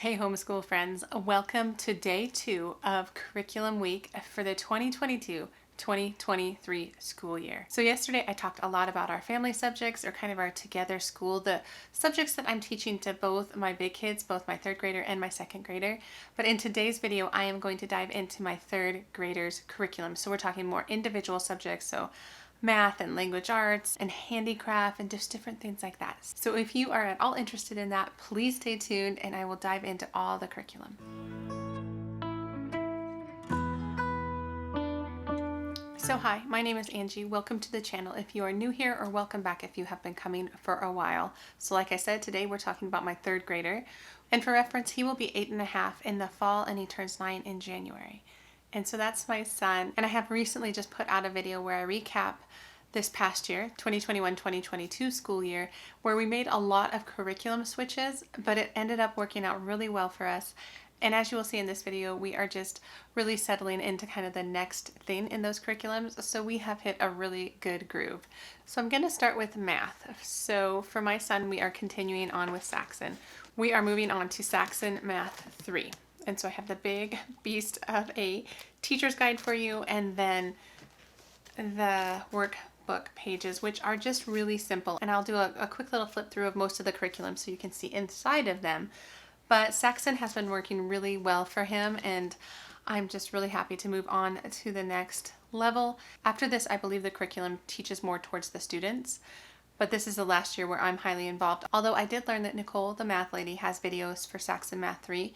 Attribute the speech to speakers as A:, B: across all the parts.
A: Hey homeschool friends, welcome to day 2 of curriculum week for the 2022-2023 school year. So yesterday I talked a lot about our family subjects, or kind of our together school, the subjects that I'm teaching to both my big kids, both my 3rd grader and my 2nd grader. But in today's video, I am going to dive into my 3rd graders curriculum. So we're talking more individual subjects, so math and language arts and handicraft and just different things like that. So if you are at all interested in that, please stay tuned and I will dive into all the curriculum. So hi, my name is Angie. Welcome to the channel if you are new here, or welcome back if you have been coming for a while. So like I said, today we're talking about my 3rd grader. And for reference, he will be 8.5 in the fall and he turns 9 in January. And so that's my son. And I have recently just put out a video where I recap this past year, 2021-2022 school year, where we made a lot of curriculum switches, but it ended up working out really well for us. And as you will see in this video, we are just really settling into kind of the next thing in those curriculums. So we have hit a really good groove. So I'm going to start with math. So for my son, we are continuing on with Saxon. We are moving on to Saxon Math 3. And so I have the big beast of a teacher's guide for you, and then the workbook pages, which are just really simple. And I'll do a quick little flip through of most of the curriculum so you can see inside of them. But Saxon has been working really well for him, and I'm just really happy to move on to the next level. After this, I believe the curriculum teaches more towards the students. But this is the last year where I'm highly involved. Although I did learn that Nicole, the math lady, has videos for Saxon Math 3,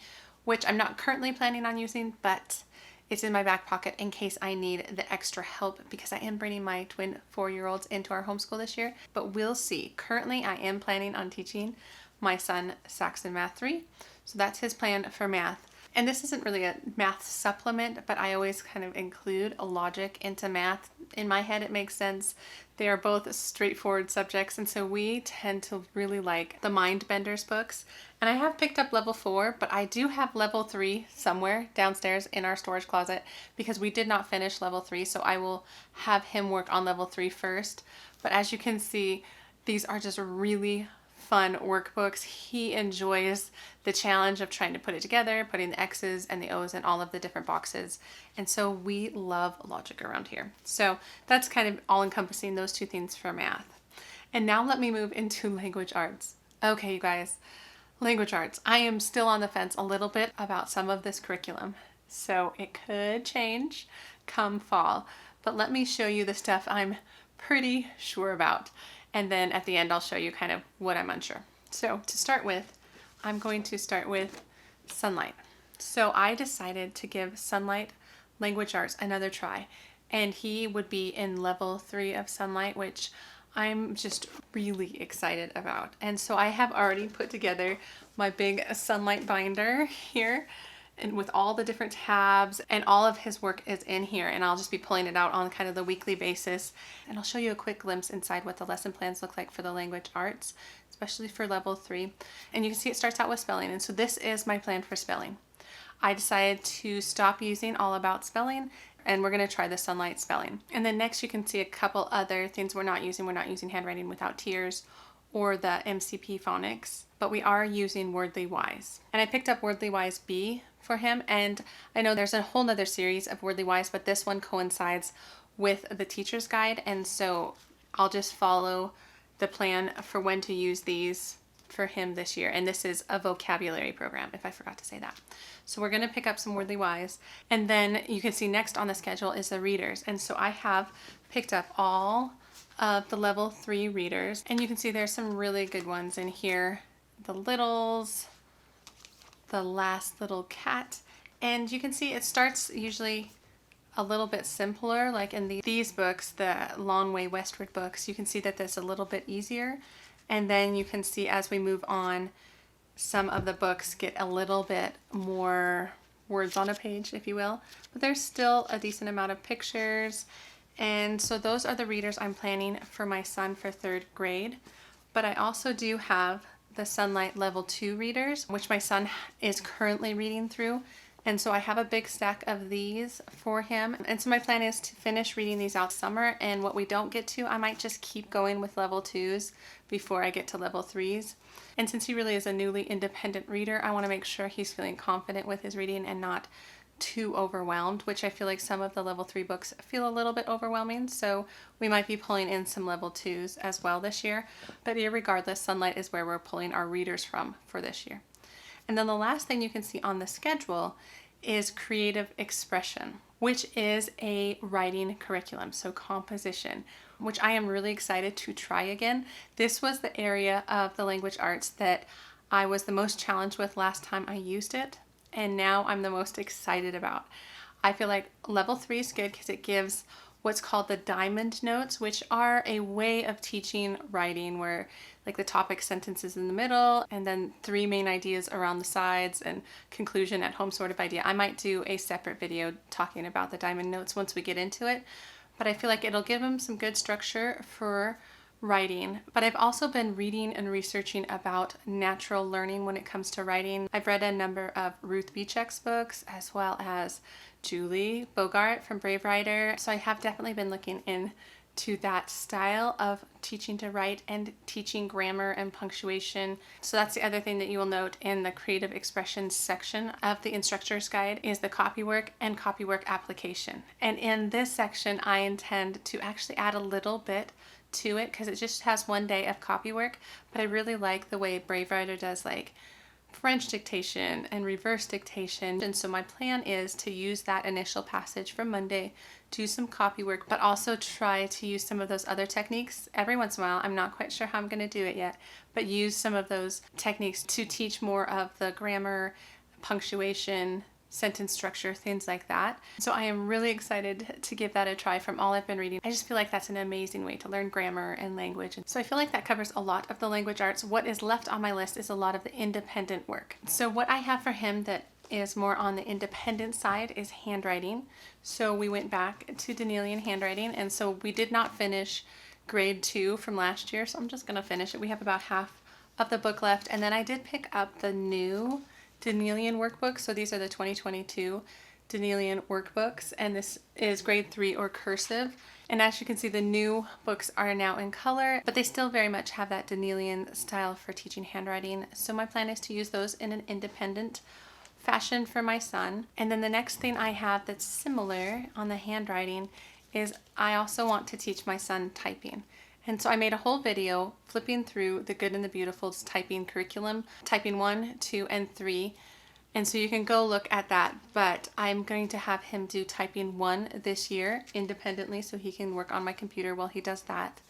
A: which I'm not currently planning on using, but it's in my back pocket in case I need the extra help, because I am bringing my twin 4-year-olds into our homeschool this year. But we'll see. Currently, I am planning on teaching my son Saxon Math 3. So that's his plan for math. And this isn't really a math supplement, but I always kind of include a logic into math. In my head, it makes sense. They are both straightforward subjects, and so we tend to really like the Mind Benders books. And I have picked up level 4, but I do have level 3 somewhere downstairs in our storage closet because we did not finish level 3, so I will have him work on level 3 first. But as you can see, these are just really fun workbooks. He enjoys the challenge of trying to put it together, putting the X's and the O's in all of the different boxes. And so we love logic around here. So that's kind of all encompassing those two things for math. And now let me move into language arts. Okay, you guys, language arts. I am still on the fence a little bit about some of this curriculum. So it could change come fall, but let me show you the stuff I'm pretty sure about. And then at the end, I'll show you kind of what I'm unsure. So to start with, I'm going to start with Sunlight. So I decided to give Sunlight Language Arts another try. And he would be in level 3 of Sunlight, which I'm just really excited about. And so I have already put together my big Sunlight binder here, and with all the different tabs, and all of his work is in here, and I'll just be pulling it out on kind of the weekly basis. And I'll show you a quick glimpse inside what the lesson plans look like for the language arts, especially for level 3. And you can see it starts out with spelling, and so this is my plan for spelling. I decided to stop using All About Spelling, and we're going to try the Sunlight spelling. And then next you can see a couple other things we're not using. We're not using Handwriting Without Tears or the MCP phonics, but we are using Wordly Wise. And I picked up Wordly Wise B for him, and I know there's a whole nother series of Wordly Wise, but this one coincides with the teacher's guide, and so I'll just follow the plan for when to use these for him this year. And this is a vocabulary program, if I forgot to say that. So we're going to pick up some Wordly Wise, and then you can see next on the schedule is the readers. And so I have picked up all of the level 3 readers, and you can see there's some really good ones in here. The Littles, The Last Little Cat, and you can see it starts usually a little bit simpler, like in these books, the Long Way Westward books. You can see that that's a little bit easier, and then you can see as we move on, some of the books get a little bit more words on a page, if you will, but there's still a decent amount of pictures. And so those are the readers I'm planning for my son for 3rd grade. But I also do have the Sunlight level 2 readers, which my son is currently reading through. And so I have a big stack of these for him. And so my plan is to finish reading these out summer, and what we don't get to, I might just keep going with level 2s before I get to level 3s. And since he really is a newly independent reader, I want to make sure he's feeling confident with his reading and not too overwhelmed, which I feel like some of the level 3 books feel a little bit overwhelming. So we might be pulling in some level 2s as well this year. But irregardless, Sunlight is where we're pulling our readers from for this year. And then the last thing you can see on the schedule is creative expression, which is a writing curriculum, so composition, which I am really excited to try again. This was the area of the language arts that I was the most challenged with last time I used it, and now I'm the most excited about. I feel like level 3 is good because it gives what's called the diamond notes, which are a way of teaching writing where like the topic sentences in the middle and then 3 main ideas around the sides and conclusion at home sort of idea. I might do a separate video talking about the diamond notes once we get into it, but I feel like it'll give them some good structure for writing. But I've also been reading and researching about natural learning when it comes to writing. I've read a number of Ruth Beecheck's books as well as Julie Bogart from Brave Writer. So I have definitely been looking into that style of teaching to write and teaching grammar and punctuation. So that's the other thing that you will note in the creative expression section of the instructor's guide is the copywork and copywork application. And in this section, I intend to actually add a little bit to it because it just has 1 day of copywork, but I really like the way Brave Writer does like French dictation and reverse dictation. And so my plan is to use that initial passage from Monday, do some copywork, but also try to use some of those other techniques every once in a while. I'm not quite sure how I'm going to do it yet, but use some of those techniques to teach more of the grammar, punctuation, sentence structure, things like that. So I am really excited to give that a try from all I've been reading. I just feel like that's an amazing way to learn grammar and language. And so I feel like that covers a lot of the language arts. What is left on my list is a lot of the independent work. So what I have for him that is more on the independent side is handwriting. So we went back to Danielian handwriting, and so we did not finish grade 2 from last year, so I'm just going to finish it. We have about half of the book left, and then I did pick up the new Danielian workbook. So these are the 2022 Danielian workbooks, and this is grade 3 or cursive. And as you can see, the new books are now in color, but they still very much have that Danielian style for teaching handwriting. So my plan is to use those in an independent fashion for my son. And then the next thing I have that's similar on the handwriting is I also want to teach my son typing. And so I made a whole video flipping through the Good and the Beautiful's typing curriculum, typing 1, 2, and 3. And so you can go look at that, but I'm going to have him do typing 1 this year independently so he can work on my computer while he does that.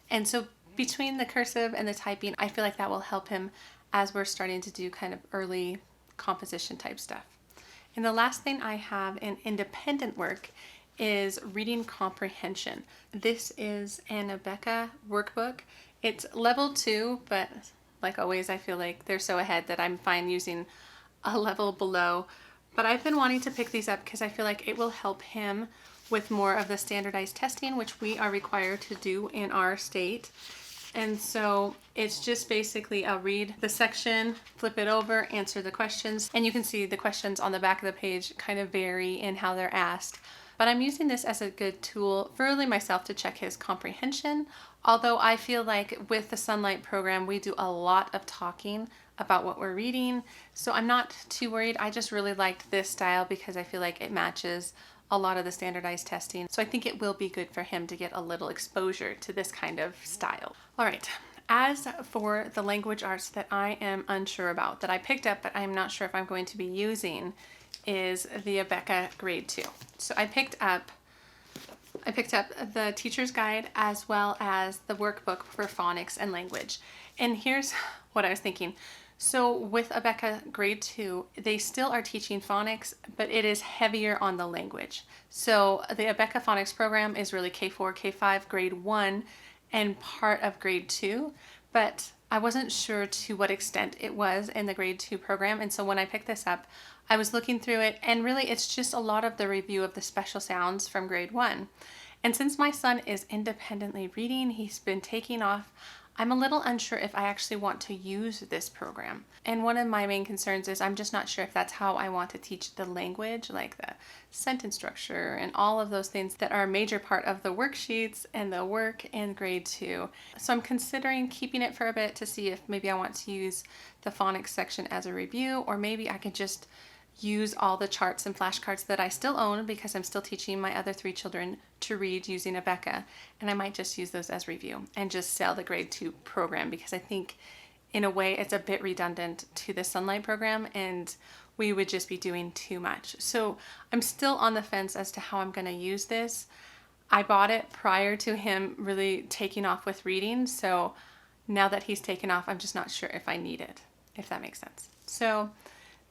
A: And so between the cursive and the typing, I feel like that will help him as we're starting to do kind of early composition type stuff. And the last thing I have in independent work is reading comprehension. This is an Abeka workbook. It's level 2, but like always, I feel like they're so ahead that I'm fine using a level below. But I've been wanting to pick these up because I feel like it will help him with more of the standardized testing, which we are required to do in our state. And so it's just basically I'll read the section, flip it over, answer the questions, and you can see the questions on the back of the page kind of vary in how they're asked. But I'm using this as a good tool for really myself to check his comprehension. Although I feel like with the Sunlight program, we do a lot of talking about what we're reading. So I'm not too worried. I just really liked this style because I feel like it matches a lot of the standardized testing. So I think it will be good for him to get a little exposure to this kind of style. All right. As for the language arts that I am unsure about, that I picked up but I'm not sure if I'm going to be using, is the Abeka grade 2. So I picked up the teacher's guide as well as the workbook for phonics and language. And here's what I was thinking. So with Abeka grade 2, they still are teaching phonics, but it is heavier on the language. So the Abeka phonics program is really K4, K5, grade 1, and part of grade 2, but I wasn't sure to what extent it was in the grade 2 program. And so when I picked this up, I was looking through it, and really it's just a lot of the review of the special sounds from grade 1. And since my son is independently reading, he's been taking off I'm a little unsure if I actually want to use this program. And one of my main concerns is I'm just not sure if that's how I want to teach the language, like the sentence structure and all of those things that are a major part of the worksheets and the work in grade 2. So I'm considering keeping it for a bit to see if maybe I want to use the phonics section as a review, or maybe I could just use all the charts and flashcards that I still own because I'm still teaching my other 3 children to read using Abeka, and I might just use those as review and just sell the grade 2 program, because I think in a way it's a bit redundant to the Sunlight program and we would just be doing too much. So I'm still on the fence as to how I'm going to use this. I bought it prior to him really taking off with reading, so now that he's taken off, I'm just not sure if I need it, if that makes sense. So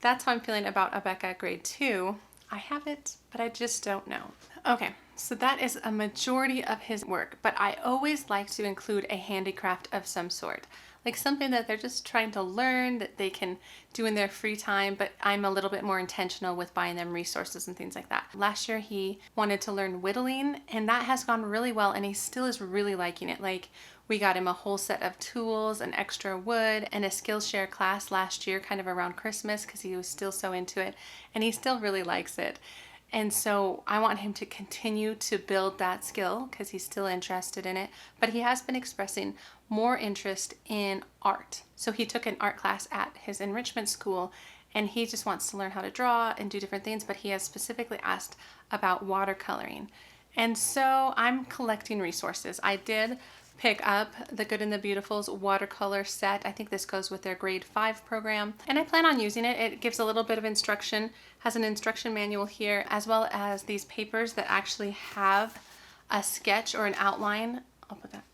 A: that's how I'm feeling about Abeka grade 2. I have it, but I just don't know. Okay, so that is a majority of his work, but I always like to include a handicraft of some sort, like something that they're just trying to learn that they can do in their free time, but I'm a little bit more intentional with buying them resources and things like that. Last year he wanted to learn whittling, and that has gone really well, and he still is really liking it. Like, we got him a whole set of tools and extra wood and a Skillshare class last year, kind of around Christmas, because he was still so into it, and he still really likes it. And so I want him to continue to build that skill because he's still interested in it, but he has been expressing more interest in art. So he took an art class at his enrichment school, and he just wants to learn how to draw and do different things, but he has specifically asked about watercoloring. And so I'm collecting resources. I did pick up the Good and the Beautiful's watercolor set. I think this goes with their grade 5 program, and I plan on using it. It gives a little bit of instruction, has an instruction manual here, as well as these papers that actually have a sketch or an outline. I'll put that.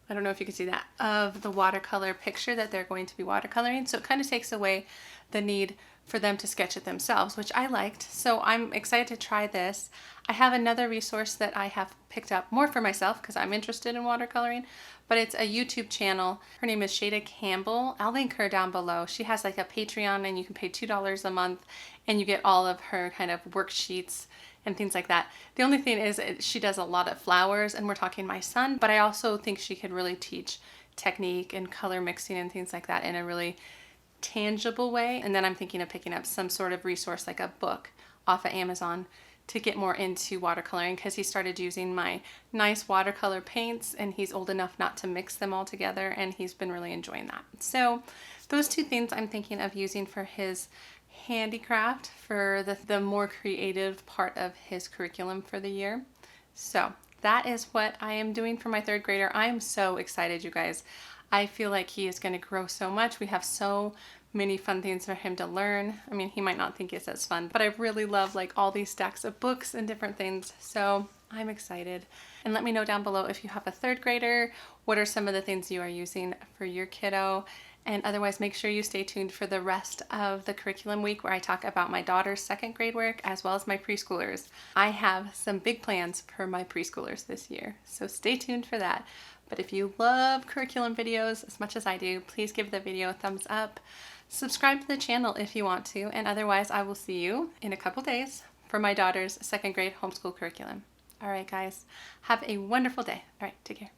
A: I don't know if you can see that, of the watercolor picture that they're going to be watercoloring. So it kind of takes away the need for them to sketch it themselves, which I liked. So I'm excited to try this. I have another resource that I have picked up more for myself because I'm interested in watercoloring, but it's a YouTube channel. Her name is Shada Campbell. I'll link her down below. She has like a Patreon, and you can pay $2 a month and you get all of her kind of worksheets and things like that. The only thing is she does a lot of flowers, and we're talking my son, but I also think she could really teach technique and color mixing and things like that in a really tangible way. And then I'm thinking of picking up some sort of resource like a book off of Amazon to get more into watercoloring, because he started using my nice watercolor paints and he's old enough not to mix them all together, and he's been really enjoying that. So those 2 things I'm thinking of using for his handicraft, for the more creative part of his curriculum for the year. So that is what I am doing for my 3rd grader. I am so excited, you guys. I feel like he is going to grow so much. We have so many fun things for him to learn. I mean, he might not think it's as fun, but I really love like all these stacks of books and different things. So I'm excited. And let me know down below if you have a 3rd grader, what are some of the things you are using for your kiddo? And otherwise, make sure you stay tuned for the rest of the curriculum week, where I talk about my daughter's 2nd grade work as well as my preschoolers. I have some big plans for my preschoolers this year, so stay tuned for that. But if you love curriculum videos as much as I do, please give the video a thumbs up. Subscribe to the channel if you want to, and otherwise I will see you in a couple days for my daughter's 2nd grade homeschool curriculum. All right, guys, have a wonderful day. All right, take care.